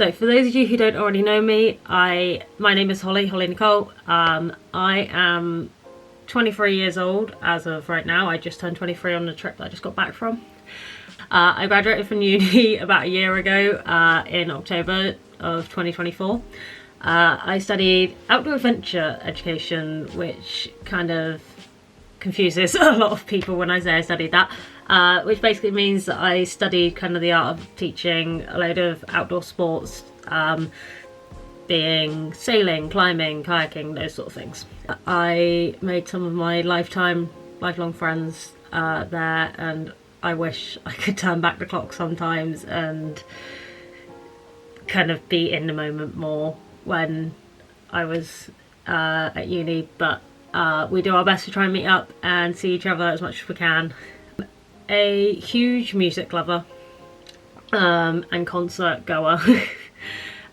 So for those of you who don't already know me, my name is Holly Nicole. I am 23 years old as of right now. I just turned 23 on the trip that I just got back from. I graduated from uni about a year ago in October of 2024. I studied outdoor adventure education, which kind of confuses a lot of people when I say I studied that, which basically means that I studied kind of the art of teaching a load of outdoor sports, being sailing, climbing, kayaking, those sort of things. I made some of my lifelong friends there, and I wish I could turn back the clock sometimes and kind of be in the moment more when I was at uni, but we do our best to try and meet up and see each other as much as we can. A huge music lover and concert goer.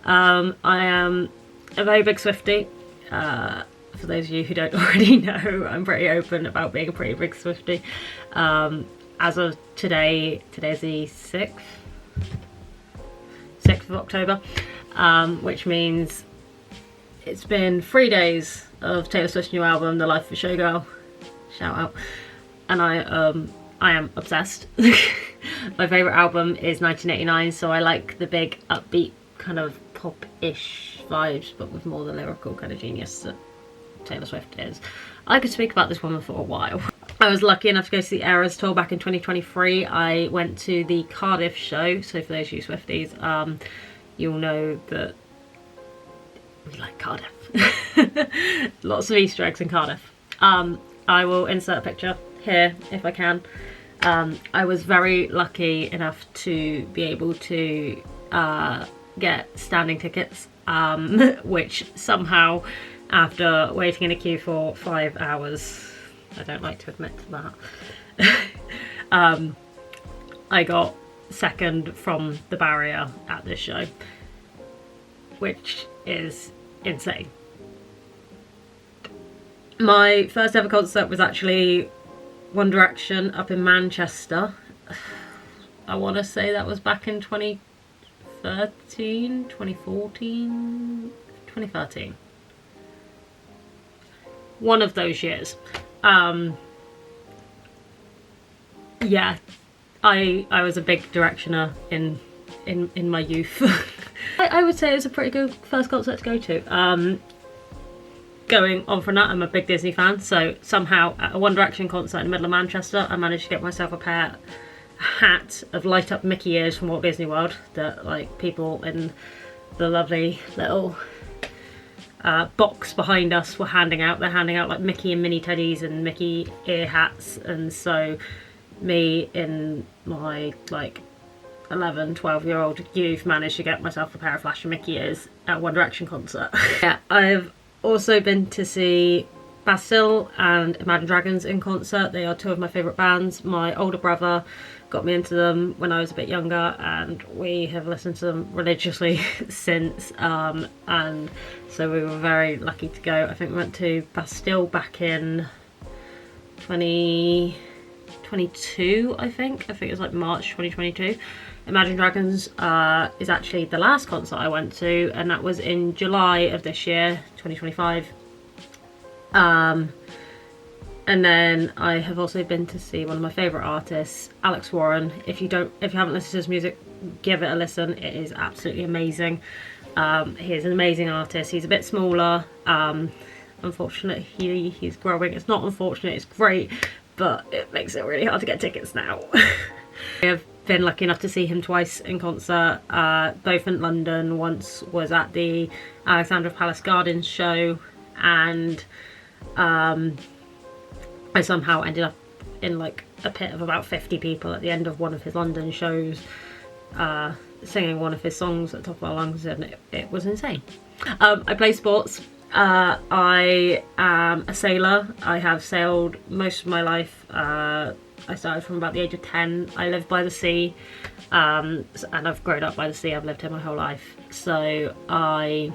I am a very big Swiftie. For those of you who don't already know, I'm pretty open about being a pretty big Swiftie. As of today, today's the 6th of October, which means it's been 3 days of Taylor Swift's new album, The Life of a Showgirl. Shout out. And I am obsessed. My favourite album is 1989, so I like the big upbeat kind of pop-ish vibes, but with more the lyrical kind of genius that Taylor Swift is. I could speak about this woman for a while. I was lucky enough to go to the Eras tour back in 2023. I went to the Cardiff show, so for those of you Swifties, you'll know that we like Cardiff. Lots of Easter eggs in Cardiff. I will insert a picture here if I can. I was very lucky enough to be able to get standing tickets, which somehow, after waiting in a queue for 5 hours, I don't like to admit to that, I got second from the barrier at this show, which is insane. My first ever concert was actually One Direction up in Manchester. I want to say that was back in 2013, 2014, 2013. One of those years. Yeah, I was a big Directioner in my youth. I would say it was a pretty good first concert to go to. Going on from that, I'm a big Disney fan, so somehow at a One Direction concert in the middle of Manchester, I managed to get myself a hat of light up Mickey ears from Walt Disney World that like people in the lovely little box behind us were handing out. They're handing out like Mickey and Minnie teddies and Mickey ear hats, and so me in my like 11, 12-year-old youth managed to get myself a pair of flashing Mickey ears at One Direction concert. Yeah, I've also been to see Bastille and Imagine Dragons in concert. They are two of my favourite bands. My older brother got me into them when I was a bit younger, and we have listened to them religiously since, and so we were very lucky to go. I think we went to Bastille back in 2022, I think it was like March 2022. Imagine Dragons is actually the last concert I went to, and that was in July of this year, 2025. And then I have also been to see one of my favourite artists, Alex Warren. If you haven't listened to his music, give it a listen. It is absolutely amazing. He is an amazing artist. He's a bit smaller. Unfortunately, he's growing. It's not unfortunate, it's great, but it makes it really hard to get tickets now. I have been lucky enough to see him twice in concert, both in London. Once was at the Alexandra Palace Gardens show, and I somehow ended up in like a pit of about 50 people at the end of one of his London shows, singing one of his songs at the top of our lungs, and it was insane. I play sports. I am a sailor. I have sailed most of my life. I started from about the age of 10. I live by the sea, and I've grown up by the sea. I've lived here my whole life. So I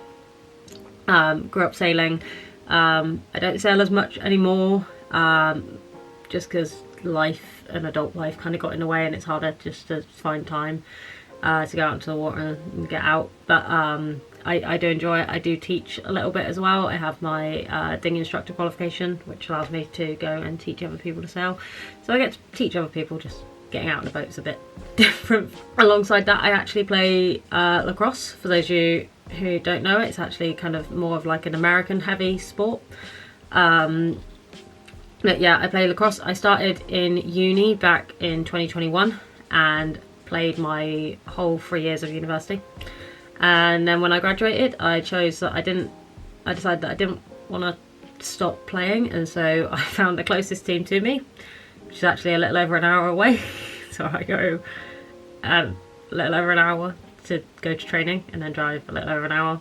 grew up sailing. I don't sail as much anymore, just because life and adult life kind of got in the way, and it's harder just to find time. to go out into the water and get out. But I do enjoy it. I do teach a little bit as well. I have my dinghy instructor qualification, which allows me to go and teach other people to sail. So I get to teach other people, just getting out in the boat's a bit different. Alongside that, I actually play lacrosse. For those of you who don't know, it's actually kind of more of like an American heavy sport. But yeah, I play lacrosse. I started in uni back in 2021 and played my whole 3 years of university. And then when I graduated, I decided that I didn't want to stop playing, and so I found the closest team to me, which is actually a little over an hour away. So I go a little over an hour to go to training and then drive a little over an hour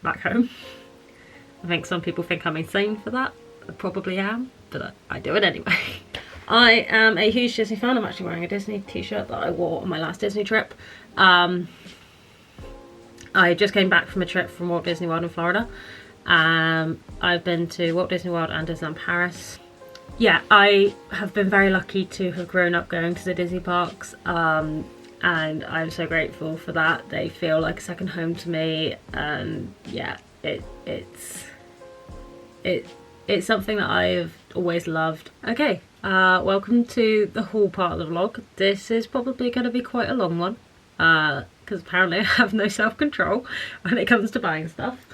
back home. I think some people think I'm insane for that. I probably am, but I do it anyway. I am a huge Disney fan. I'm actually wearing a Disney t-shirt that I wore on my last Disney trip. I just came back from a trip from Walt Disney World in Florida. I've been to Walt Disney World and Disneyland Paris. Yeah, I have been very lucky to have grown up going to the Disney parks, and I'm so grateful for that. They feel like a second home to me, and yeah, it's something that I've always loved. Okay, welcome to the haul part of the vlog. This is probably going to be quite a long one, because apparently I have no self-control when it comes to buying stuff.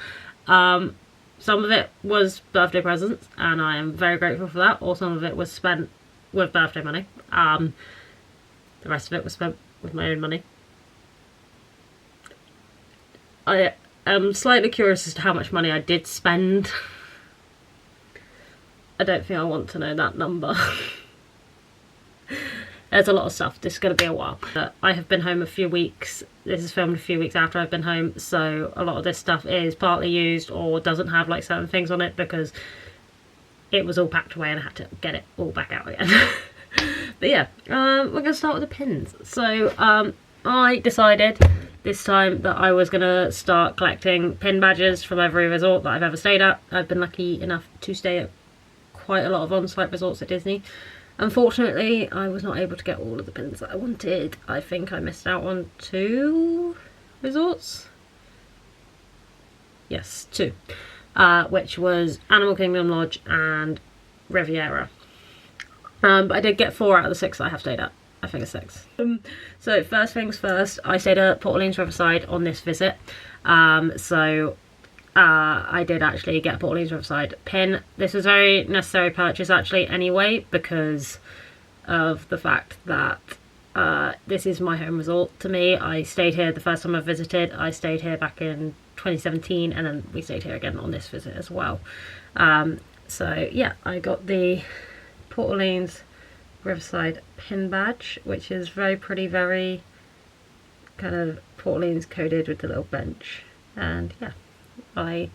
Some of it was birthday presents, and I am very grateful for that, or some of it was spent with birthday money. The rest of it was spent with my own money. I am slightly curious as to how much money I did spend. I don't think I want to know that number. There's a lot of stuff. This is going to be a while. I have been home a few weeks. This is filmed a few weeks after I've been home, so a lot of this stuff is partly used or doesn't have like certain things on it because it was all packed away and I had to get it all back out again. But yeah, we're going to start with the pins. So I decided this time that I was going to start collecting pin badges from every resort that I've ever stayed at. I've been lucky enough to stay at quite a lot of on-site resorts at Disney. Unfortunately, I was not able to get all of the pins that I wanted. I think I missed out on 2 resorts. Yes, 2. Which was Animal Kingdom Lodge and Riviera. But I did get 4 out of the 6 that I have stayed at. I think it's 6. So first things first, I stayed at Port Orleans Riverside on this visit. I did actually get a Port Orleans Riverside pin. This was a very necessary purchase actually anyway, because of the fact that this is my home resort to me. I stayed here the first time I visited. I stayed here back in 2017 and then we stayed here again on this visit as well. So yeah, I got the Port Orleans Riverside pin badge, which is very pretty, very kind of Port Orleans coded with the little bench, and yeah, I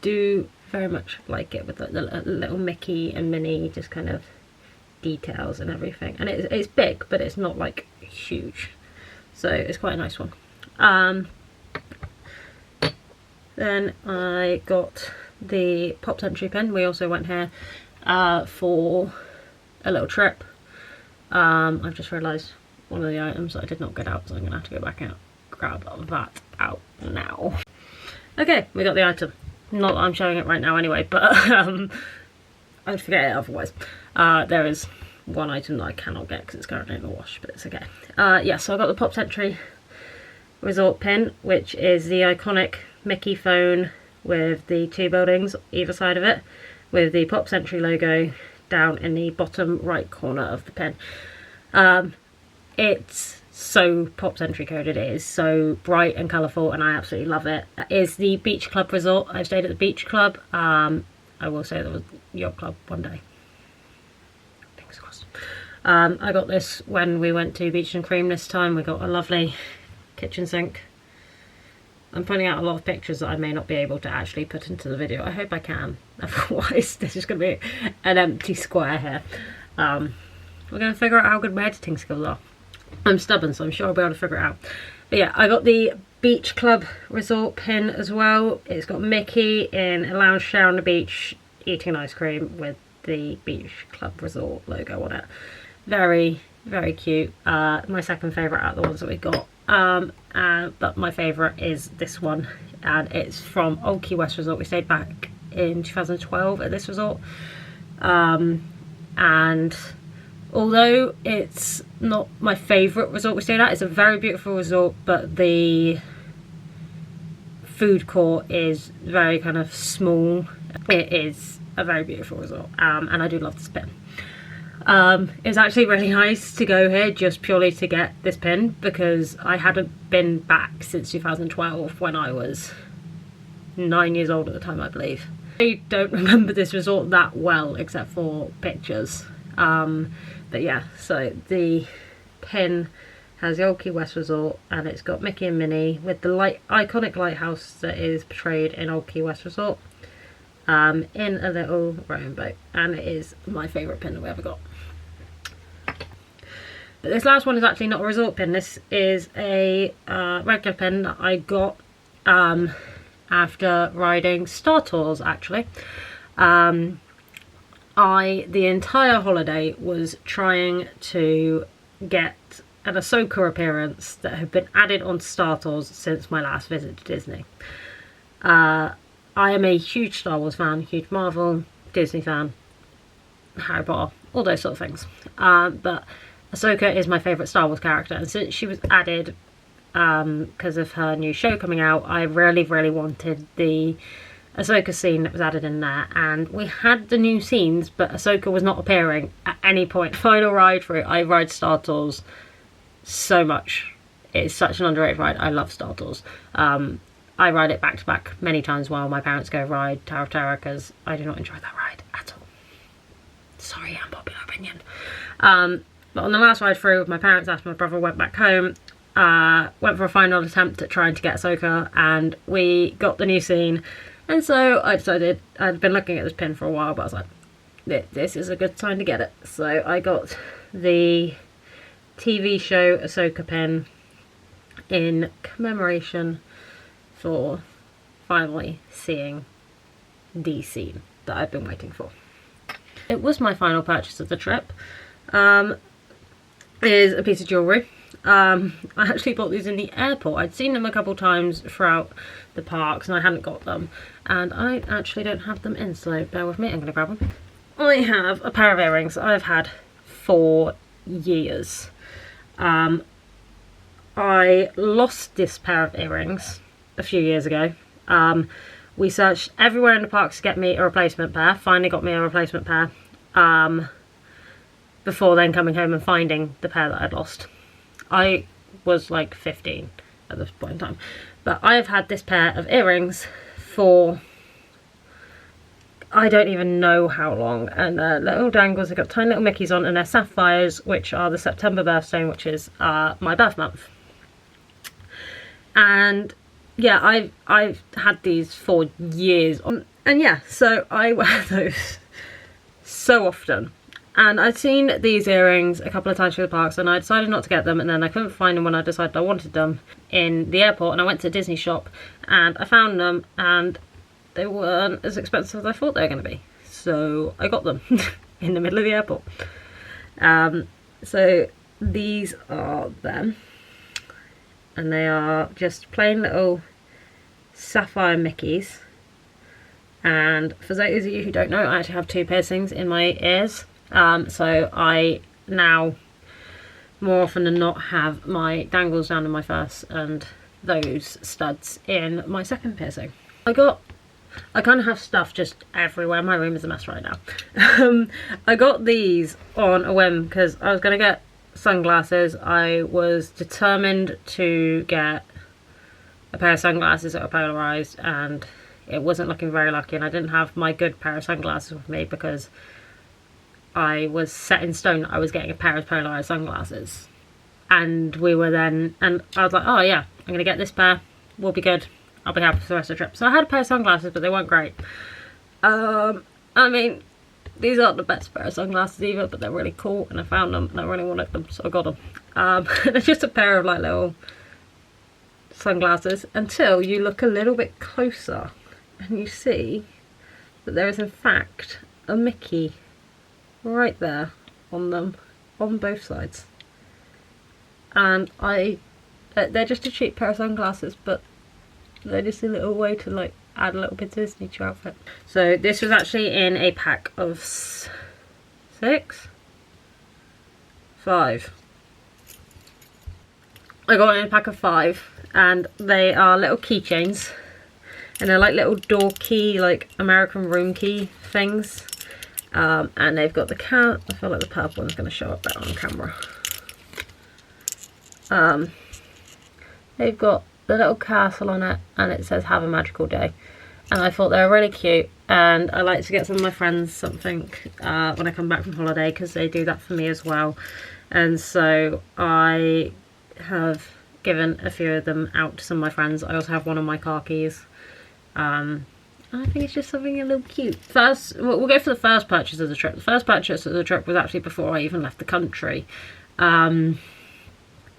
do very much like it with the little Mickey and Minnie just kind of details and everything, and it's big but it's not like huge, so it's quite a nice one. Then I got the Pop Century pin. We also went here for a little trip. I've just realised one of the items that I did not get out, so I'm going to have to go back out, grab that out now. Okay, we got the item. Not that I'm showing it right now anyway, but I'd forget it otherwise. There is one item that I cannot get because it's currently in the wash, but it's okay. Yeah, so I got the Pop Century Resort pin, which is the iconic Mickey phone with the 2 buildings either side of it, with the Pop Century logo down in the bottom right corner of the pin. It's so Pop Century coded. It is so bright and colourful and I absolutely love it. It is the Beach Club resort. I've stayed at the Beach Club. I will say there was Yacht Club one day. Fingers crossed. I got this when we went to Beach and Cream this time. We got a lovely kitchen sink. I'm putting out a lot of pictures that I may not be able to actually put into the video. I hope I can. Otherwise, this is going to be an empty square here. We're going to figure out how good my editing skills are. I'm stubborn, so I'm sure I'll be able to figure it out. But yeah, I got the Beach Club Resort pin as well. It's got Mickey in a lounge chair on the beach eating ice cream with the Beach Club Resort logo on it. Very very cute. My second favourite out of the ones that we got. But my favourite is this one, and it's from Old Key West Resort. We stayed back in 2012 at this resort, and although it's not my favourite resort we stayed at, it's a very beautiful resort, but the food court is very kind of small. It is a very beautiful resort, and I do love this pin. It was actually really nice to go here just purely to get this pin, because I hadn't been back since 2012 when I was 9 years old at the time, I believe. I don't remember this resort that well except for pictures, but yeah, so the pin has the Old Key West Resort, and it's got Mickey and Minnie with the iconic lighthouse that is portrayed in Old Key West Resort, in a little rowing boat, and it is my favourite pin that we ever got. But this last one is actually not a resort pin. This is a regular pin that I got after riding Star Tours, actually. The entire holiday was trying to get an Ahsoka appearance that had been added on Star Tours since my last visit to Disney. I am a huge Star Wars fan, huge Marvel, Disney fan, Harry Potter, all those sort of things. But Ahsoka is my favourite Star Wars character, and since she was added because of her new show coming out, I really wanted the Ahsoka scene that was added in there, and we had the new scenes, but Ahsoka was not appearing at any point. Final ride through, I ride Star Tours so much. It's such an underrated ride. I love Star Tours. I ride it back to back many times while my parents go ride Tower of Terror, because I do not enjoy that ride at all. Sorry, unpopular opinion. But on the last ride through with my parents after my brother went back home, went for a final attempt at trying to get Ahsoka, and we got the new scene. And so I decided, I'd been looking at this pin for a while, but I was like, this is a good time to get it. So I got the TV show Ahsoka pin in commemoration for finally seeing the scene that I've been waiting for. It was my final purchase of the trip. Is a piece of jewellery. I actually bought these in the airport. I'd seen them a couple times throughout the parks and I hadn't got them, and I actually don't have them in, so bear with me, I'm going to grab them. I have a pair of earrings I've had for years. I lost this pair of earrings a few years ago. We searched everywhere in the parks to get me a replacement pair, finally got me a replacement pair, before then coming home and finding the pair that I'd lost. I was like 15 at this point in time, but I've had this pair of earrings for I don't even know how long, and little dangles. They've got tiny little Mickeys on, and they're sapphires, which are the September birthstone, which is my birth month. And yeah, I've had these for years, and yeah, so I wear those so often. And I'd seen these earrings a couple of times through the parks, and I decided not to get them, and then I couldn't find them when I decided I wanted them in the airport, and I went to a Disney shop and I found them, and they weren't as expensive as I thought they were going to be. So I got them in the middle of the airport. So these are them, and they are just plain little sapphire Mickeys. And for those of you who don't know, I actually have two piercings in my ears. So I now more often than not have my dangles down in my first and those studs in my second piercing. I kind of have stuff just everywhere. My room is a mess right now. I got these on a whim because I was going to get sunglasses. I was determined to get a pair of sunglasses that were polarised, and it wasn't looking very lucky, and I didn't have my good pair of sunglasses with me because I was set in stone that I was getting a pair of polarised sunglasses. And we were then, and I was like, oh yeah, I'm going to get this pair, we'll be good, I'll be happy for the rest of the trip. So I had a pair of sunglasses, but they weren't great. I mean, these aren't the best pair of sunglasses either, but they're really cool, and I found them, and I really wanted them, so I got them. They're just a pair of like little sunglasses, until you look a little bit closer, and you see that there is in fact a Mickey right there on them, on both sides. and they're just a cheap pair of sunglasses, but they're just a little way to like add a little bit to Disney to your outfit. So this was actually in a pack of 5. I got it in a pack of 5, and they are little keychains, and they're like little door key, like American room key things. And they've got the cat. I feel like the purple one's going to show up better on camera. They've got the little castle on it, and it says "Have a magical day." And I thought they were really cute, and I like to get some of my friends something when I come back from holiday, because they do that for me as well. And so I have given a few of them out to some of my friends. I also have one of my car keys. I think it's just something a little cute. First, we'll go for the first purchase of the trip. The first purchase of the trip was actually before I even left the country,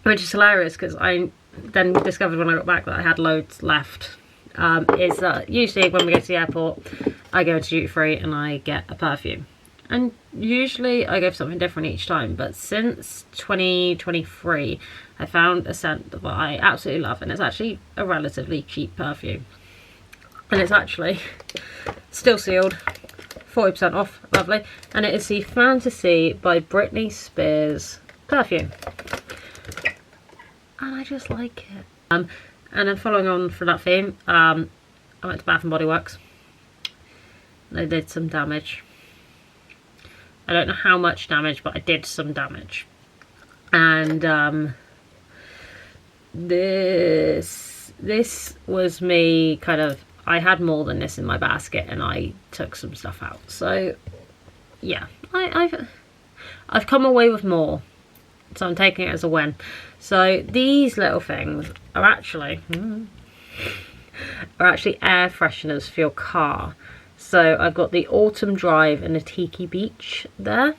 which is hilarious because I then discovered when I got back that I had loads left. Is that usually when we go to the airport, I go to duty free and I get a perfume. And usually I go for something different each time, but since 2023, I found a scent that I absolutely love, and it's actually a relatively cheap perfume. And it's actually still sealed, 40% off, lovely. And it is the Fantasy by Britney Spears perfume. And I just like it. And then following on from that theme, I went to Bath and Body Works. They did some damage. I don't know how much damage, but I did some damage. And this was me kind of, I had more than this in my basket and I took some stuff out. So yeah, I've come away with more. So I'm taking it as a win. So these little things are actually air fresheners for your car. So I've got the Autumn Drive and the Tiki Beach there.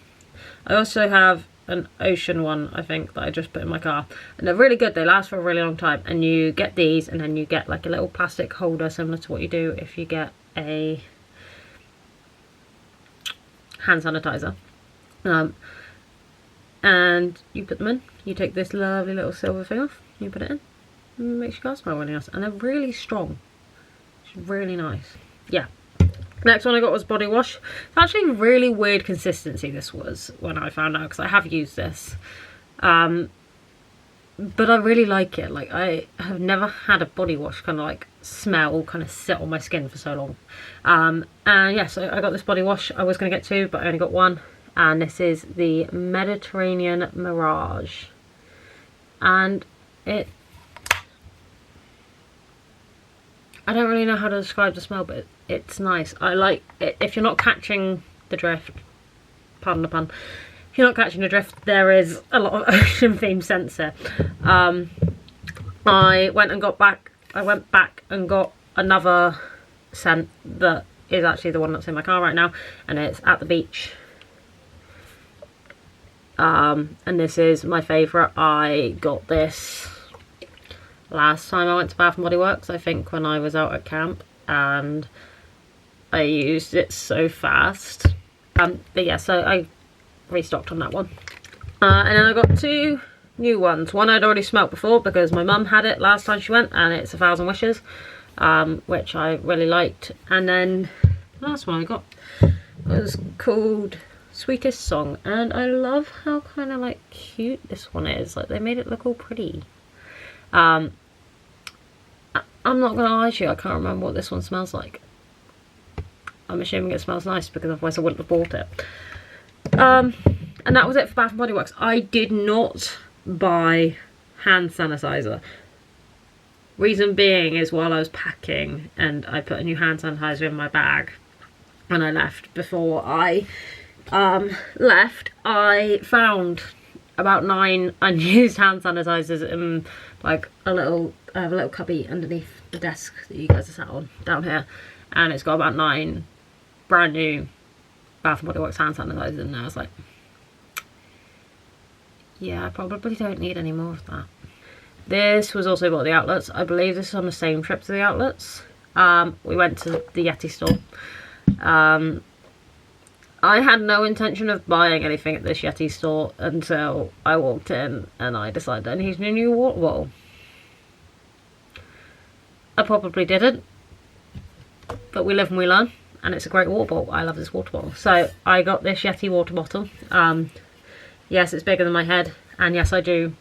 I also have an Ocean one, I think, that I just put in my car. And they're really good. They last for a really long time. And you get these, and then you get like a little plastic holder similar to what you do if you get a hand sanitizer. And you put them in. You take this lovely little silver thing off. You put it in. And it makes your car smell really nice. And they're really strong. It's really nice. Yeah. Next one I got was body wash. It's actually a really weird consistency this was when I found out, because I have used this. But I really like it. Like, I have never had a body wash kind of like smell kind of sit on my skin for so long. And yeah, so I got this body wash. I was going to get 2, but I only got 1. And this is the Mediterranean Mirage. And I don't really know how to describe the smell, but it's nice. I like it. If you're not catching the drift, pardon the pun, if you're not catching the drift, there is a lot of ocean themed scents here. I went back and got another scent that is actually the one that's in my car right now, and it's At the Beach. And this is my favourite. I got this last time I went to Bath and Body Works, I think, when I was out at camp, and I used it so fast. But yeah, so I restocked on that one. And then I got 2 new ones. One I'd already smelt before because my mum had it last time she went, and it's 1,000 Wishes, which I really liked. And then the last one I got was called Sweetest Song, and I love how kind of like cute this one is. Like, they made it look all pretty. I'm not gonna lie to you, I can't remember what this one smells like. I'm assuming it smells nice because otherwise I wouldn't have bought it. And that was it for Bath and Body Works. I did not buy hand sanitizer. Reason being is, while I was packing and I put a new hand sanitizer in my bag and I left, before I left, I found about 9 unused hand sanitizers in like I have a little cubby underneath the desk that you guys are sat on down here, and it's got about 9 brand new Bath and Body Works hand sanitizers in there. I was like, yeah, I probably don't need any more of that. This was also bought at the outlets. I believe this is on the same trip to the outlets. We went to the Yeti store. I had no intention of buying anything at this Yeti store until I walked in and I decided I needed a new water bottle. I probably didn't, but we live and we learn, and it's a great water bottle. I love this water bottle. So I got this Yeti water bottle. Yes, it's bigger than my head, and yes, I do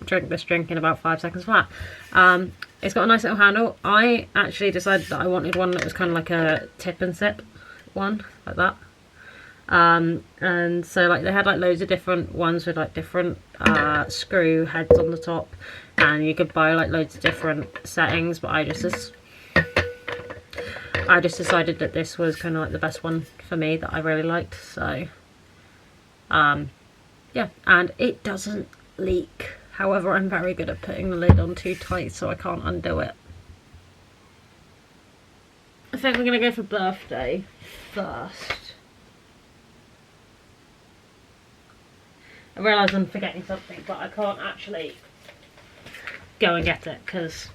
drink this drink in about 5 seconds flat. It's got a nice little handle. I actually decided that I wanted one that was kind of like a tip and sip one, like that. And so like they had like loads of different ones with like different screw heads on the top, and you could buy like loads of different settings, but I just decided that this was kind of like the best one for me that I really liked. So yeah, and it doesn't leak. However, I'm very good at putting the lid on too tight, so I can't undo it. I think we're gonna go for birthday first. I realise I'm forgetting something, but I can't actually go and get it because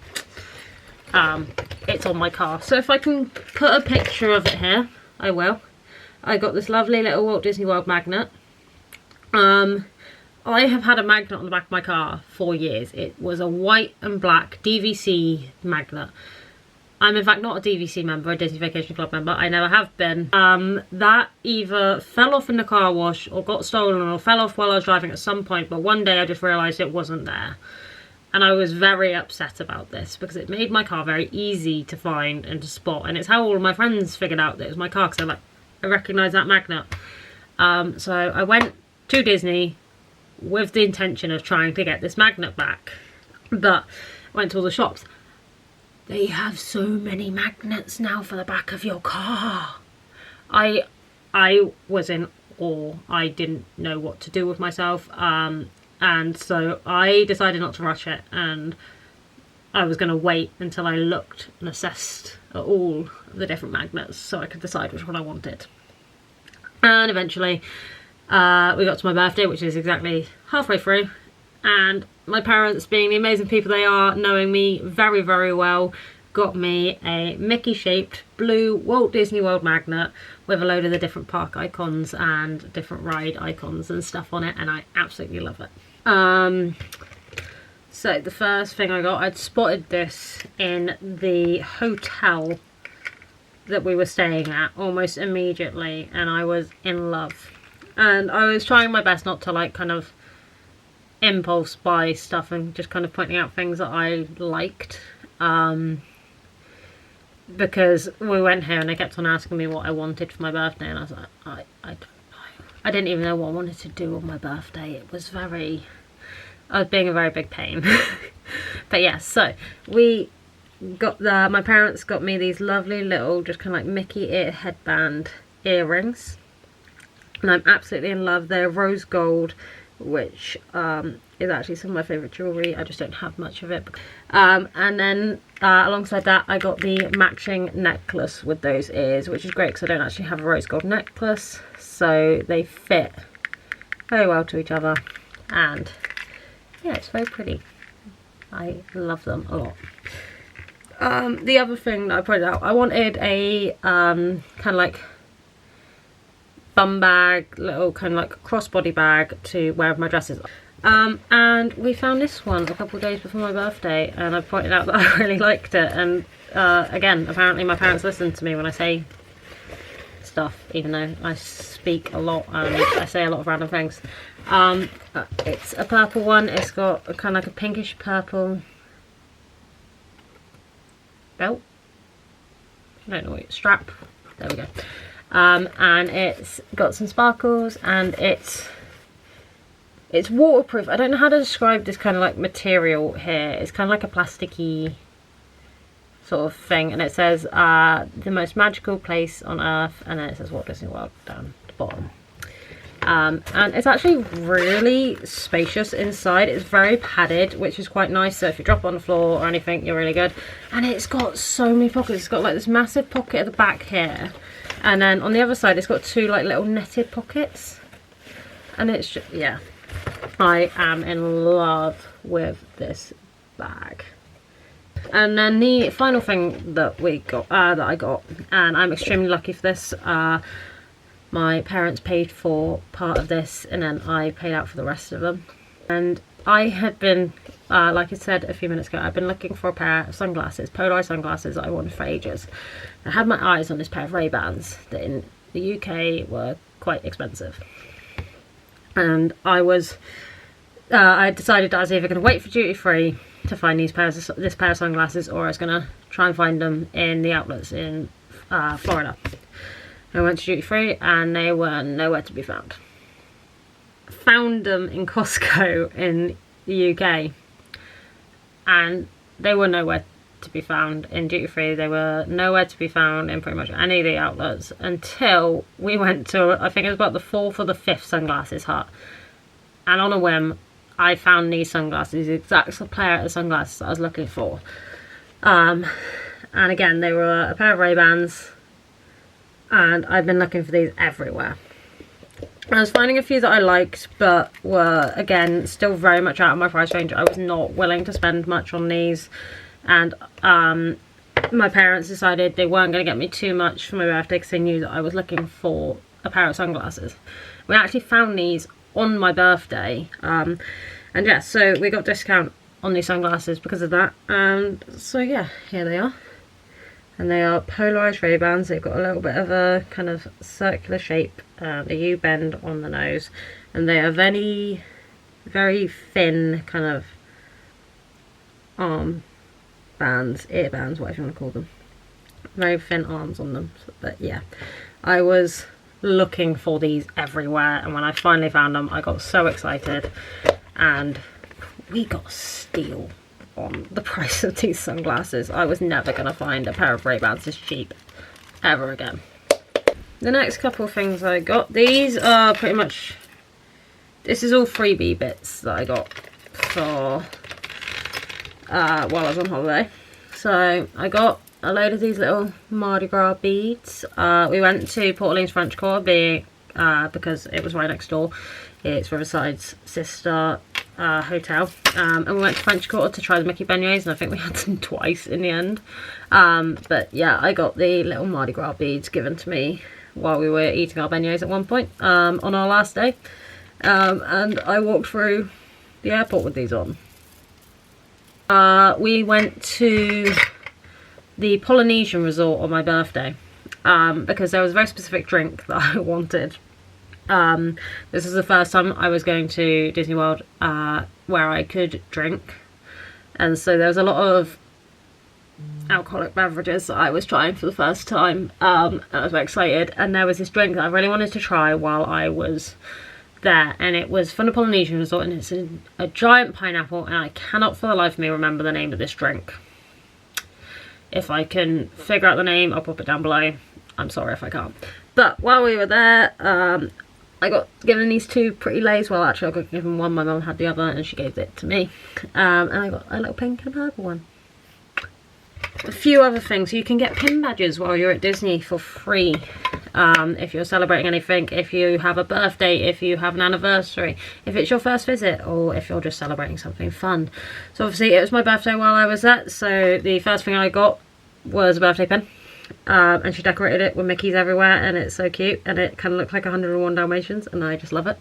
it's on my car. So if I can put a picture of it here, I will. I got this lovely little Walt Disney World magnet. I have had a magnet on the back of my car for years. It was a white and black DVC magnet. I'm in fact not a DVC member, a Disney Vacation Club member. I never have been. That either fell off in the car wash or got stolen or fell off while I was driving at some point, but one day I just realised it wasn't there. And I was very upset about this because it made my car very easy to find and to spot. And it's how all of my friends figured out that it was my car, because I recognise that magnet. So I went to Disney with the intention of trying to get this magnet back, but I went to all the shops. They have so many magnets now for the back of your car. I was in awe. I didn't know what to do with myself, and so I decided not to rush it, and I was going to wait until I looked and assessed at all the different magnets so I could decide which one I wanted. And eventually we got to my birthday, which is exactly halfway through, and my parents, being the amazing people they are, knowing me very, very well, got me a Mickey-shaped blue Walt Disney World magnet with a load of the different park icons and different ride icons and stuff on it, and I absolutely love it. So the first thing I got, I'd spotted this in the hotel that we were staying at almost immediately, and I was in love. And I was trying my best not to like kind of impulse buy stuff and just kind of pointing out things that I liked, because we went here and they kept on asking me what I wanted for my birthday, and I was like, I didn't even know what I wanted to do on my birthday. It was I was being a very big pain. But yeah, so we got my parents got me these lovely little just kind of like Mickey ear headband earrings, and I'm absolutely in love. They're rose gold, which is actually some of my favourite jewellery. I just don't have much of it. And then alongside that I got the matching necklace with those ears, which is great because I don't actually have a rose gold necklace, so they fit very well to each other, and yeah, it's very pretty. I love them a lot. The other thing that I pointed out, I wanted a kind of like bum bag, little kind of like crossbody bag to wear with my dresses. And we found this one a couple of days before my birthday, and I pointed out that I really liked it, and again, apparently my parents listen to me when I say stuff, even though I speak a lot and I say a lot of random things. It's a purple one. It's got a kind of like a pinkish purple belt. I don't know what strap. There we go. And it's got some sparkles, and it's waterproof. I don't know how to describe this kind of like material here. It's kind of like a plasticky sort of thing, and it says the most magical place on earth, and then it says Walt Disney World down the bottom. And it's actually really spacious inside. It's very padded, which is quite nice, so if you drop on the floor or anything, you're really good. And it's got so many pockets. It's got like this massive pocket at the back here, and then on the other side it's got two like little netted pockets, and it's just, yeah, I am in love with this bag. And then the final thing that we got, that I got, and I'm extremely lucky for this, My parents paid for part of this and then I paid out for the rest of them. And I had been, like I said a few minutes ago, I've been looking for a pair of sunglasses, polarized sunglasses that I wanted for ages. I had my eyes on this pair of Ray-Bans that in the UK were quite expensive. And I decided I was either going to wait for duty free to find this pair of sunglasses, or I was going to try and find them in the outlets in Florida. I went to duty free and they were nowhere to be found. Found them in Costco in the UK and they were nowhere to be found in duty free. They were nowhere to be found in pretty much any of the outlets until we went to, I think it was about the 4th or the 5th sunglasses hut, and on a whim I found these sunglasses, the exact pair of sunglasses I was looking for. And again, they were a pair of Ray-Bans and I've been looking for these everywhere. I was finding a few that I liked, but were, again, still very much out of my price range. I was not willing to spend much on these. And my parents decided they weren't going to get me too much for my birthday because they knew that I was looking for a pair of sunglasses. We actually found these on my birthday. And yeah, so we got discount on these sunglasses because of that. And so yeah, here they are. And they are polarized Ray-Bans. They've got a little bit of a kind of circular shape, a U-bend on the nose, and they are very, very thin kind of arm bands, ear bands, whatever you want to call them. Very thin arms on them. But yeah, I was looking for these everywhere, and when I finally found them, I got so excited, and we got a steal on the price of these sunglasses. I was never going to find a pair of Ray-Bans this cheap ever again. The next couple of things I got, these are pretty much, this is all freebie bits that I got for while I was on holiday. So I got a load of these little Mardi Gras beads. We went to Port Orleans French Quarter because it was right next door. It's Riverside's sister hotel, and we went to French Quarter to try the Mickey beignets, and I think we had them twice in the end. But yeah, I got the little Mardi Gras beads given to me while we were eating our beignets at one point on our last day, and I walked through the airport with these on. We went to the Polynesian resort on my birthday because there was a very specific drink that I wanted. This is the first time I was going to Disney World where I could drink, and so there was a lot of alcoholic beverages that I was trying for the first time. I was very excited, and there was this drink that I really wanted to try while I was there, and it was from the Polynesian resort, and it's a giant pineapple, and I cannot for the life of me remember the name of this drink. If I can figure out the name, I'll pop it down below. I'm sorry if I can't. But while we were there, I got given these two pretty lays. Well, actually, I got given one. My mum had the other, and she gave it to me. And I got a little pink and purple one. A few other things. You can get pin badges while you're at Disney for free. If you're celebrating anything, if you have a birthday, if you have an anniversary, if it's your first visit, or if you're just celebrating something fun. So obviously, it was my birthday while I was there. So the first thing I got was a birthday pin. And she decorated it with Mickeys everywhere, and it's so cute, and it kind of looked like 101 Dalmatians, and I just love it.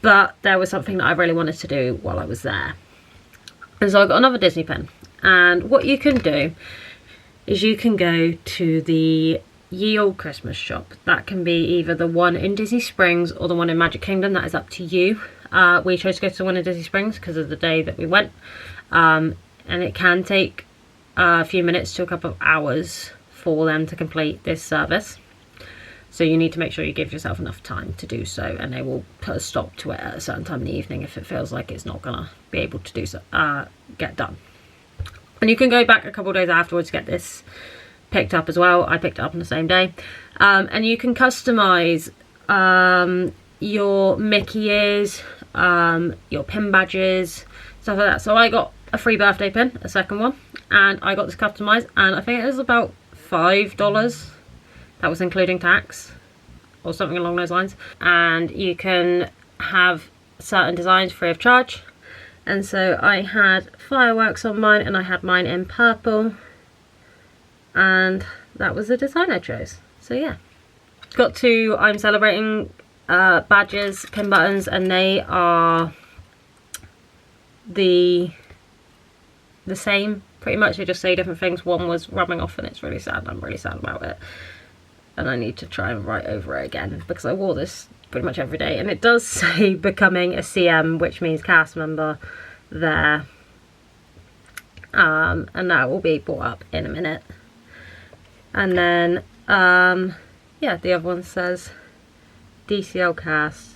But there was something that I really wanted to do while I was there, and so I got another Disney pin. And what you can do is you can go to the Ye Olde Christmas shop. That can be either the one in Disney Springs or the one in Magic Kingdom. That is up to you. We chose to go to the one in Disney Springs because of the day that we went, and it can take a few minutes to a couple of hours for them to complete this service, so you need to make sure you give yourself enough time to do so, and they will put a stop to it at a certain time in the evening if it feels like it's not gonna be able to do so, get done. And you can go back a couple of days afterwards to get this picked up as well. I picked it up on the same day, and you can customize your Mickey ears, your pin badges, stuff like that. So I got a free birthday pin, a second one, and I got this customized, and I think it was about $5. That was including tax or something along those lines. And you can have certain designs free of charge. And so I had fireworks on mine, and I had mine in purple, and that was the design I chose. So yeah, got 2 I'm celebrating badges, pin buttons, and they are the same pretty much. They just say different things. One was rubbing off and it's really sad. I'm really sad about it, and I need to try and write over it again because I wore this pretty much every day, and it does say becoming a CM, which means cast member there, and that will be brought up in a minute. And then yeah, the other one says DCL cast,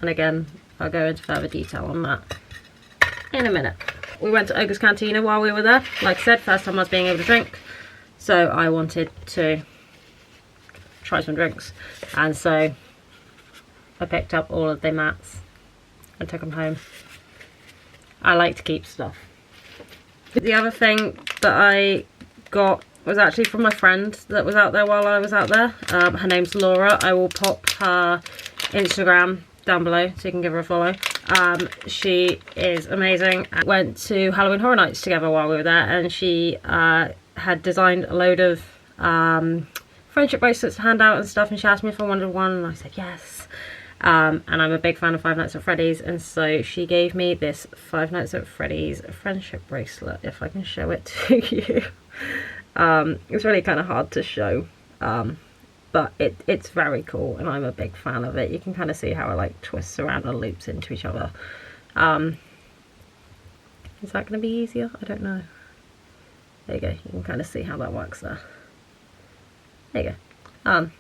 and again I'll go into further detail on that in a minute. We went to Ogre's Cantina while we were there. Like I said, first time I was being able to drink, so I wanted to try some drinks, and so I picked up all of the mats and took them home. I like to keep stuff. The other thing that I got was actually from my friend that was out there while I was out there. Her name's Laura. I will pop her Instagram down below so you can give her a follow. She is amazing. I went to Halloween Horror Nights together while we were there, and she had designed a load of friendship bracelets to hand out and stuff, and she asked me if I wanted one, and I said yes. And I'm a big fan of Five Nights at Freddy's, and so she gave me this Five Nights at Freddy's friendship bracelet, if I can show it to you. It's really kind of hard to show, but it's very cool, and I'm a big fan of it. You can kind of see how it like twists around and loops into each other. Is that going to be easier? I don't know. There you go. You can kind of see how that works there. There you go. And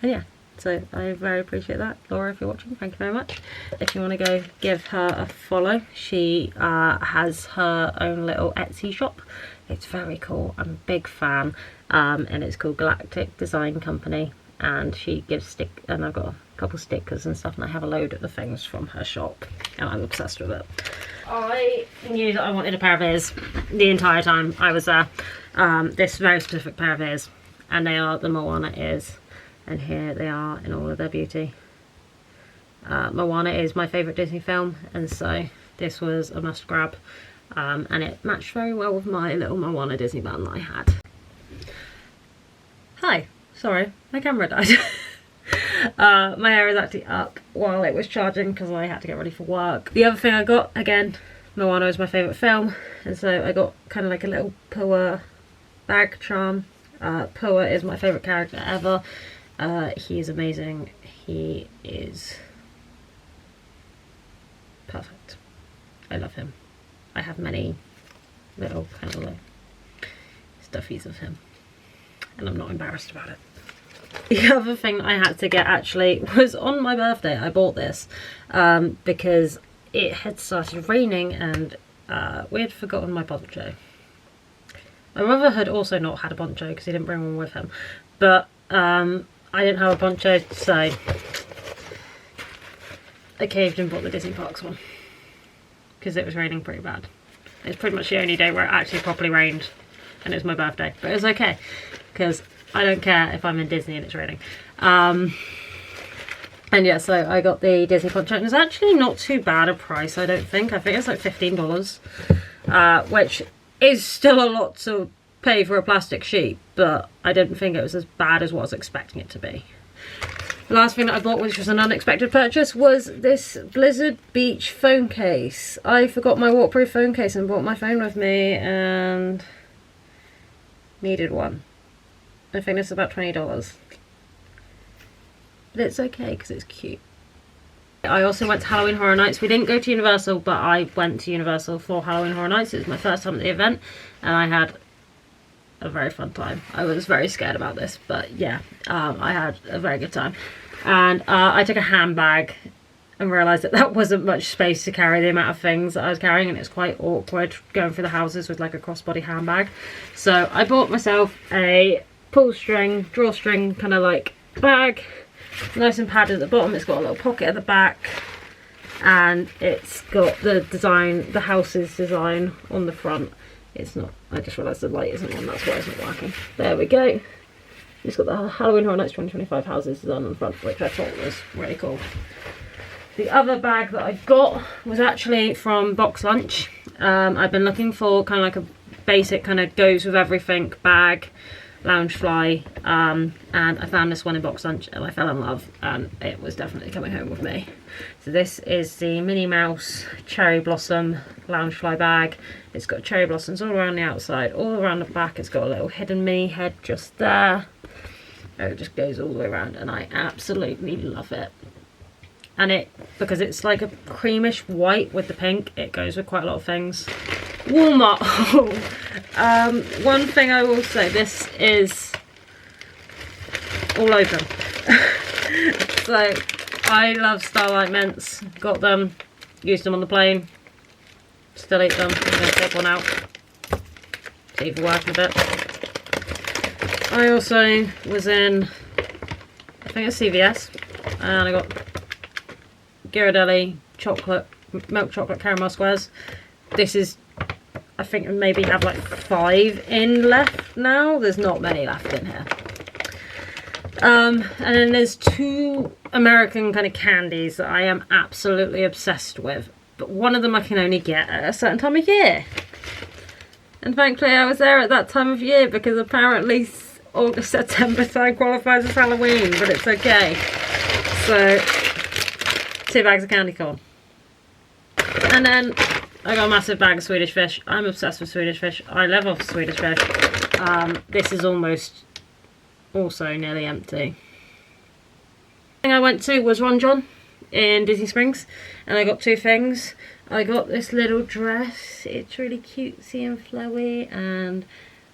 yeah, so I very appreciate that. Laura, if you're watching, thank you very much. If you want to go give her a follow, she has her own little Etsy shop. It's very cool. I'm a big fan, and it's called Galactic Design Company, and she gives and I've got a couple stickers and stuff, and I have a load of the things from her shop, and I'm obsessed with it. I knew that I wanted a pair of ears the entire time I was there. This very specific pair of ears, and they are the Moana ears, and here they are in all of their beauty. Moana is my favourite Disney film, and so this was a must grab. And it matched very well with my little Moana Disney band that I had. Hi, sorry, my camera died. My hair is actually up while it was charging because I had to get ready for work. The other thing I got, again, Moana is my favourite film, and so I got kind of like a little Pua bag charm. Pua is my favourite character ever. He is amazing. He is perfect. I love him. I have many little kind of like stuffies of him, and I'm not embarrassed about it. The other thing I had to get actually was on my birthday. I bought this because it had started raining, and we had forgotten my poncho. My brother had also not had a poncho because he didn't bring one with him, but I didn't have a poncho, so I caved and bought the Disney Parks one because it was raining pretty bad. It's pretty much the only day where it actually properly rained, and it was my birthday, but it was okay because I don't care if I'm in Disney and it's raining. And yeah, so I got the Disney poncho, and it's actually not too bad a price, I don't think. I think it's like $15, which is still a lot to pay for a plastic sheet, but I didn't think it was as bad as what I was expecting it to be. The last thing that I bought, which was an unexpected purchase, was this Blizzard Beach phone case. I forgot my waterproof phone case and brought my phone with me and needed one. I think this is about $20. But it's okay because it's cute. I also went to Halloween Horror Nights. We didn't go to Universal, but I went to Universal for Halloween Horror Nights. It was my first time at the event, and I had a very fun time. I was very scared about this, but yeah, I had a very good time. And I took a handbag and realised that that wasn't much space to carry the amount of things that I was carrying, and it's quite awkward going through the houses with like a crossbody handbag. So I bought myself a pull string, drawstring kind of like bag, nice and padded at the bottom. It's got a little pocket at the back, and it's got the design, the house's design on the front. It's not, I just realised the light isn't on, that's why it's not working. There we go. It's got the Halloween Horror Nights 2025 houses design on the front, which I thought was really cool. The other bag that I got was actually from Box Lunch. I've been looking for kind of like a basic kind of goes with everything bag Loungefly, and I found this one in box lunch and I fell in love, and it was definitely coming home with me. So this is the Minnie Mouse Cherry Blossom Loungefly bag. It's got cherry blossoms all around the outside, all around the back. It's got a little hidden Minnie head just there. It just goes all the way around, and I absolutely love it. And because it's like a creamish white with the pink, it goes with quite a lot of things. Walmart haul. One thing I will say, this is all open. So I love Starlight Mints. Got them, used them on the plane. Still eat them. I'm going to take one out. See if it works a bit. I also was in, I think it's CVS, and I got Ghirardelli chocolate, milk chocolate caramel squares. This is, I think maybe have like 5 in left now. There's not many left in here. And then there's 2 American kind of candies that I am absolutely obsessed with. But one of them I can only get at a certain time of year. And thankfully I was there at that time of year, because apparently August, September time qualifies as Halloween, but it's okay. So 2 bags of candy corn. And then I got a massive bag of Swedish fish. I'm obsessed with Swedish fish. I live off Swedish fish. This is almost also nearly empty. The thing I went to was Ron Jon in Disney Springs, and I got 2 things. I got this little dress. It's really cutesy and flowy, and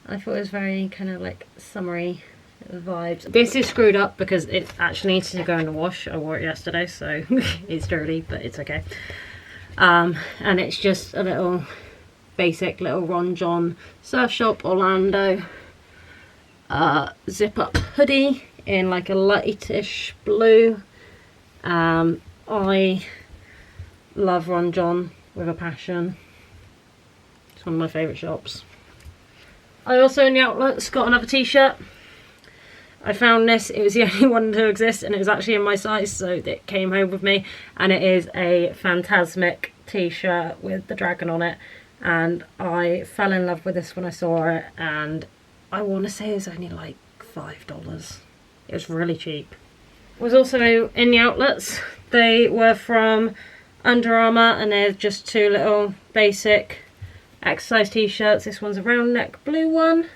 I thought it was very kind of like summery vibes. This is screwed up because it actually needs to go in the wash. I wore it yesterday, so it's dirty, but it's okay. And it's just a little basic little Ron Jon Surf Shop Orlando zip up hoodie in like a lightish blue. I love Ron Jon with a passion. It's one of my favourite shops. I also in the outlets got another t-shirt. I found this, it was the only one to exist, and it was actually in my size, so it came home with me. And it is a Phantasmic t-shirt with the dragon on it, and I fell in love with this when I saw it, and I want to say it was only like $5. It was really cheap. It was also in the outlets. They were from Under Armour, and they're just 2 little basic exercise t-shirts. This one's a round neck blue one,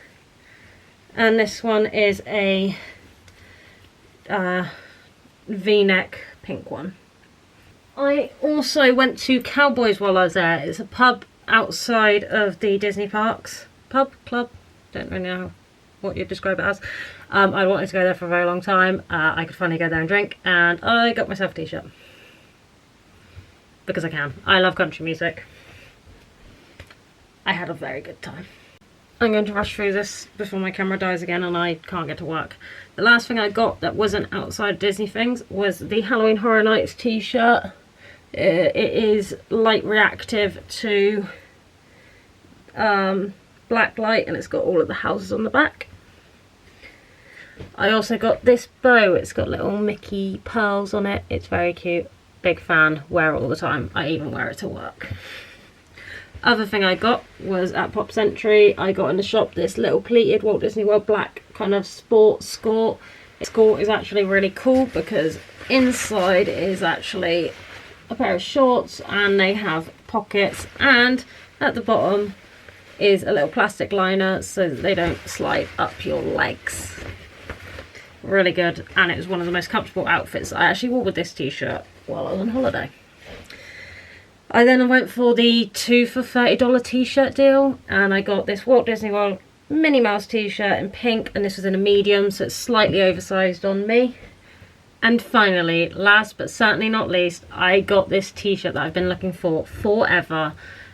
and this one is a v-neck pink one. I also went to Cowboys while I was there. It's a pub outside of the Disney parks. Pub? Club? Don't really know what you'd describe it as. I wanted to go there for a very long time. I could finally go there and drink, and I got myself a t-shirt. Because I can. I love country music. I had a very good time. I'm going to rush through this before my camera dies again and I can't get to work. The last thing I got that wasn't outside Disney things was the Halloween Horror Nights t-shirt. It is light reactive to black light, and it's got all of the houses on the back. I also got this bow. It's got little Mickey pearls on it. It's very cute. Big fan. Wear it all the time. I even wear it to work. Other thing I got was at Pop Century. I got in the shop this little pleated Walt Disney World black kind of sports skirt. The skirt is actually really cool because inside is actually a pair of shorts, and they have pockets, and at the bottom is a little plastic liner so that they don't slide up your legs. Really good, and it was one of the most comfortable outfits I actually wore with this t-shirt while I was on holiday. I then went for the 2 for $30 t-shirt deal, and I got this Walt Disney World Minnie Mouse t-shirt in pink, and this was in a medium, so it's slightly oversized on me. And finally, last but certainly not least, I got this t-shirt that I've been looking for forever.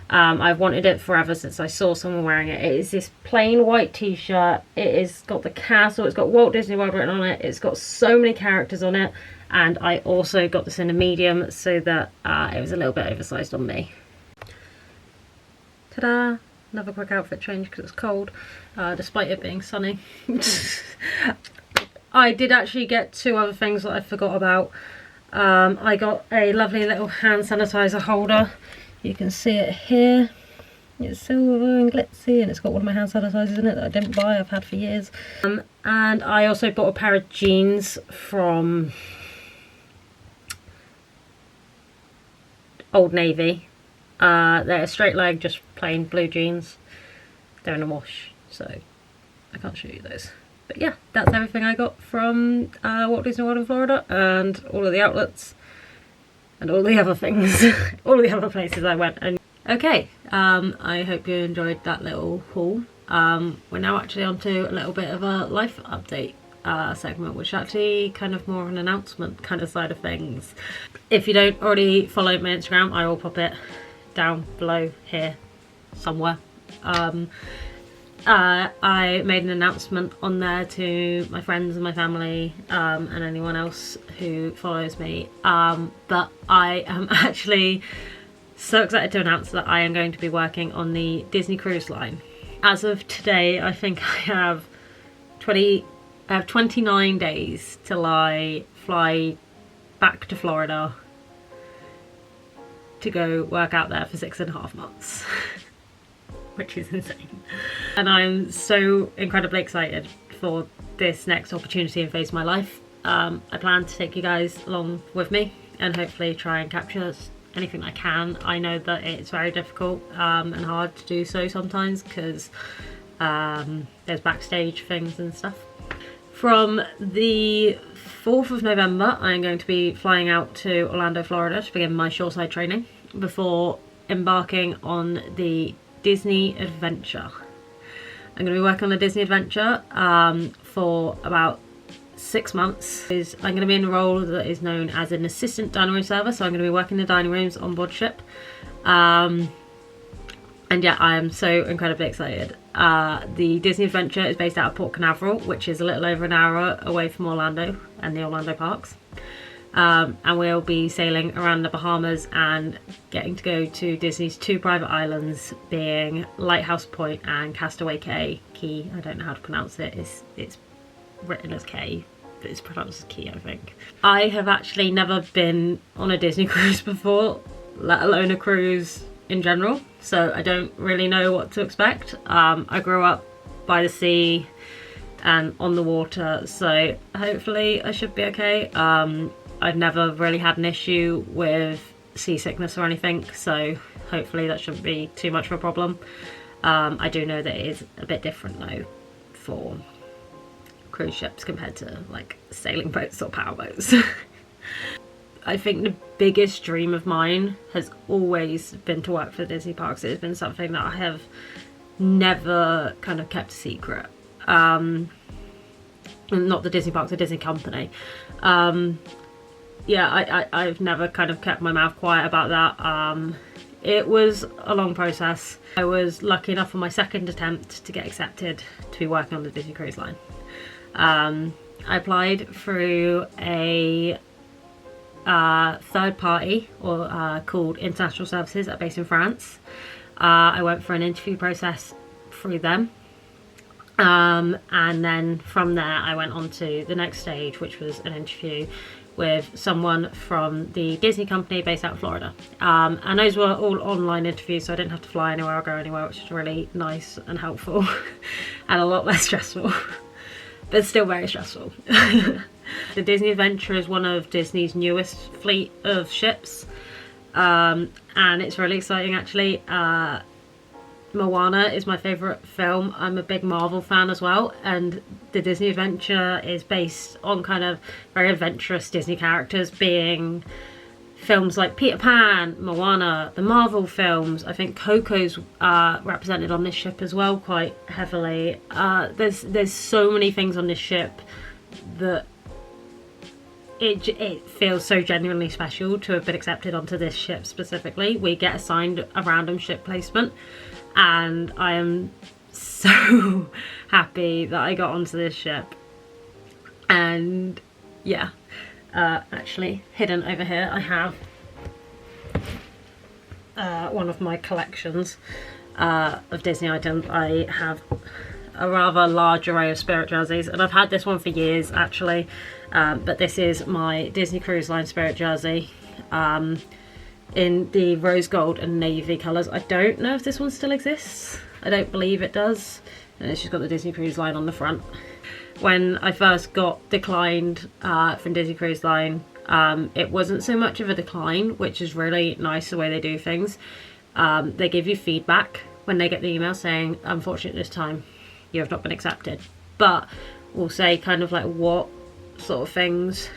I've wanted it forever since I saw someone wearing it. It is this plain white t-shirt. It has got the castle, it's got Walt Disney World written on it, it's got so many characters on it, and I also got this in a medium so that it was a little bit oversized on me. Ta-da! Another quick outfit change because it's cold, despite it being sunny. I did actually get 2 other things that I forgot about. I got a lovely little hand sanitizer holder. You can see it here. It's silver and glitzy, and it's got one of my hand sanitizers in it that I didn't buy, I've had for years. And I also bought a pair of jeans from Old Navy. They're a straight leg, just plain blue jeans. They're in a wash, so I can't show you those. But yeah, that's everything I got from Walt Disney World in Florida, and all of the outlets, and all the other things, all the other places I went. And okay, I hope you enjoyed that little haul. We're now actually on to a little bit of a life update segment, which is actually kind of more of an announcement kind of side of things. If you don't already follow my Instagram, I will pop it down below here somewhere. I made an announcement on there to my friends and my family, and anyone else who follows me, but I am actually so excited to announce that I am going to be working on the Disney Cruise Line. As of today, I think I have 29 days till I fly back to Florida to go work out there for 6.5 months. Which is insane. And I'm so incredibly excited for this next opportunity and phase of my life. I plan to take you guys along with me and hopefully try and capture anything I can. I know that it's very difficult and hard to do so sometimes because there's backstage things and stuff. From the 4th of November, I'm going to be flying out to Orlando, Florida to begin my shoreside training before embarking on the Disney Adventure. I'm going to be working on the Disney Adventure for about 6 months. I'm going to be in a role that is known as an assistant dining room server, so I'm going to be working the dining rooms on board ship. And yeah, I am so incredibly excited. The Disney Adventure is based out of Port Canaveral, which is a little over an hour away from Orlando and the Orlando parks. And we'll be sailing around the Bahamas and getting to go to Disney's 2 private islands, being Lighthouse Point and Castaway Cay. Key, I don't know how to pronounce it. It's written as K, but it's pronounced as Key, I think. I have actually never been on a Disney cruise before, let alone a cruise in general, so I don't really know what to expect. I grew up by the sea and on the water, so hopefully I should be okay. I've never really had an issue with seasickness or anything, so hopefully that shouldn't be too much of a problem. I do know that it is a bit different though for cruise ships compared to like sailing boats or powerboats. I think the biggest dream of mine has always been to work for the Disney parks. It has been something that I have never kind of kept a secret. Not the Disney parks, the Disney company. Yeah, I've never kind of kept my mouth quiet about that. It was a long process. I was lucky enough on my 2nd attempt to get accepted to be working on the Disney Cruise Line. I applied through a third party called International Services that are based in France. I went for an interview process through them. And then from there I went on to the next stage, which was an interview with someone from the Disney company based out of Florida. And those were all online interviews, so I didn't have to fly anywhere or go anywhere, which is really nice and helpful and a lot less stressful, but still very stressful. The Disney Adventure is one of Disney's newest fleet of ships, and it's really exciting actually. Moana is my favourite film. I'm a big Marvel fan as well, and the Disney Adventure is based on kind of very adventurous Disney characters, being films like Peter Pan, Moana, the Marvel films. I think Coco's represented on this ship as well quite heavily. There's so many things on this ship that it feels so genuinely special to have been accepted onto this ship specifically. We get assigned a random ship placement, and I am so happy that I got onto this ship. And yeah, actually hidden over here I have one of my collections of Disney items. I have a rather large array of Spirit jerseys, and I've had this one for years actually, but this is my Disney Cruise Line Spirit jersey. in the rose gold and navy colours. I don't know if this one still exists. I don't believe it does. And it's just got the Disney Cruise Line on the front. When I first got declined from Disney Cruise Line, it wasn't so much of a decline, which is really nice the way they do things. They give you feedback when they get the email saying, unfortunately this time you have not been accepted. But we'll say kind of like what sort of things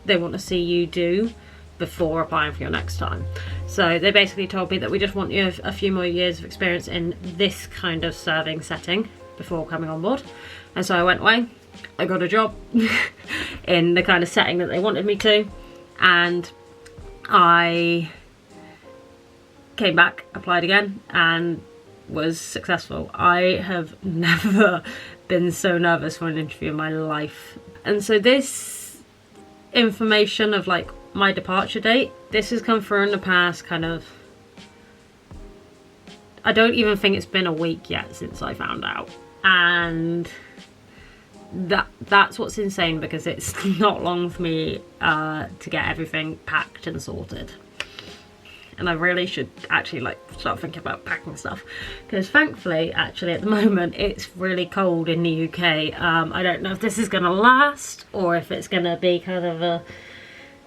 they want to see you do before applying for your next time. So they basically told me that we just want you a few more years of experience in this kind of serving setting before coming on board. And so I went away, I got a job in the kind of setting that they wanted me to, and I came back, applied again, and was successful. I have never been so nervous for an interview in my life. And so this information of like my departure date, this has come through in the past kind of, I don't even think it's been a week yet since I found out. And that's what's insane, because it's not long for me to get everything packed and sorted. And I really should actually like start thinking about packing stuff, because thankfully actually at the moment it's really cold in the UK. I don't know if this is gonna last or if it's gonna be kind of a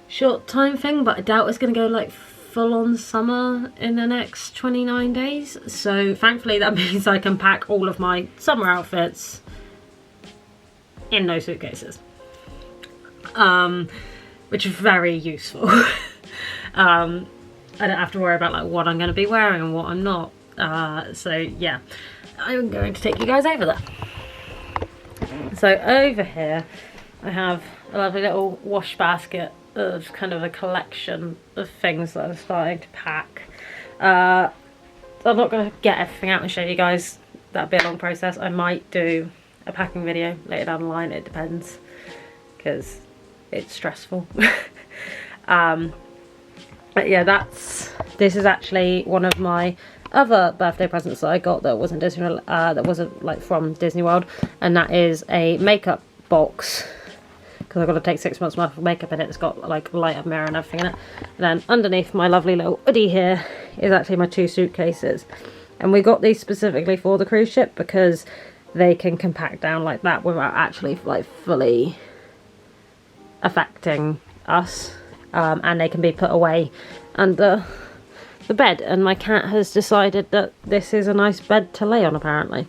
short time thing, but I doubt it's gonna go like full on summer in the next 29 days. So thankfully that means I can pack all of my summer outfits in no suitcases, which is very useful. I don't have to worry about like what I'm going to be wearing and what I'm not. So yeah, I'm going to take you guys over there. So over here I have a lovely little wash basket of kind of a collection of things that I'm starting to pack. I'm not going to get everything out and show you guys. That'd be a long process. I might do a packing video later down the line, it depends, because it's stressful. But yeah, this is actually one of my other birthday presents that I got that wasn't Disney, that wasn't like from Disney World, and that is a makeup box, because I've got to take 6 months worth of makeup in it. It's got like a light up mirror and everything in it. And then underneath my lovely little hoodie here is actually my 2 suitcases, and we got these specifically for the cruise ship because they can compact down like that without actually like fully affecting us. And they can be put away under the bed, and my cat has decided that this is a nice bed to lay on apparently.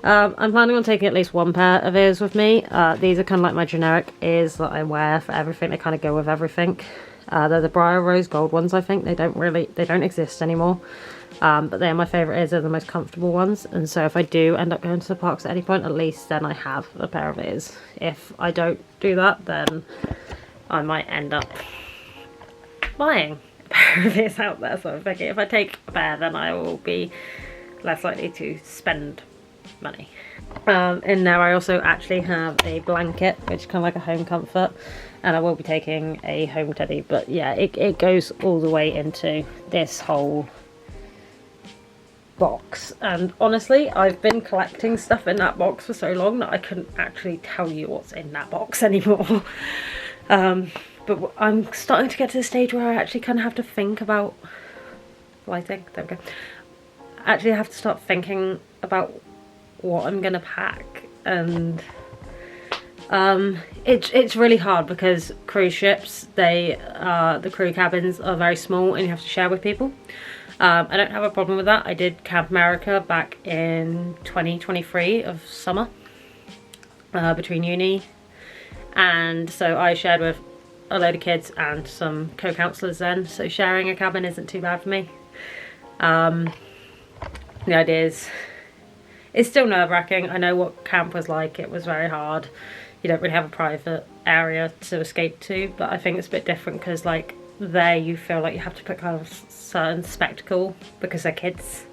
I'm planning on taking at least 1 pair of ears with me. These are kind of like my generic ears that I wear for everything. They kind of go with everything. They're the Briar Rose Gold ones, I think. They don't exist anymore, but they're my favourite ears. They're the most comfortable ones, and so if I do end up going to the parks at any point, at least then I have a pair of ears. If I don't do that, then I might end up buying a pair of ears out there. So I'm thinking if I take a pair, then I will be less likely to spend money. In there I also actually have a blanket, which is kind of like a home comfort, and I will be taking a home teddy. But yeah, it goes all the way into this whole box, and honestly I've been collecting stuff in that box for so long that I couldn't actually tell you what's in that box anymore. But I'm starting to get to the stage where I actually kind of have to think about lighting. There we go. Actually, I have to start thinking about what I'm gonna pack, and it's really hard because cruise ships, the crew cabins are very small and you have to share with people. I don't have a problem with that. I did Camp America back in 2023 of summer, between uni. And so I shared with a load of kids and some co-counsellors then, so sharing a cabin isn't too bad for me. The idea is, it's still nerve-wracking. I know what camp was like. It was very hard. You don't really have a private area to escape to, but I think it's a bit different because like there you feel like you have to put kind of certain spectacle because they're kids,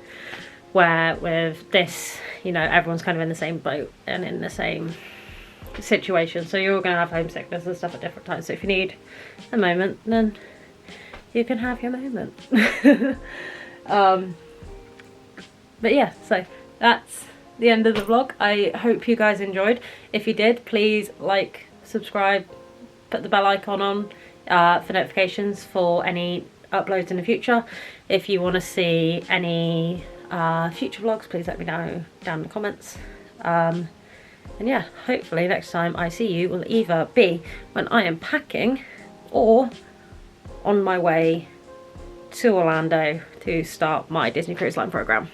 where with this, you know, everyone's kind of in the same boat and in the same situation, so you're all going to have homesickness and stuff at different times. So if you need a moment, then you can have your moment. But yeah, so that's the end of the vlog. I hope you guys enjoyed. If you did, please like, subscribe, put the bell icon on for notifications for any uploads in the future. If you want to see any future vlogs, please let me know down in the comments. And yeah, hopefully next time I see you will either be when I am packing or on my way to Orlando to start my Disney Cruise Line program.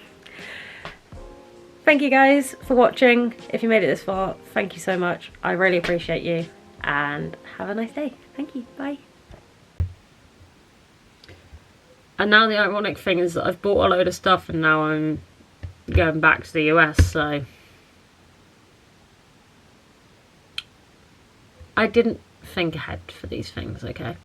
Thank you guys for watching. If you made it this far, thank you so much. I really appreciate you, and have a nice day. Thank you. Bye. And now the ironic thing is that I've bought a load of stuff and now I'm going back to the US, so I didn't think ahead for these things, okay?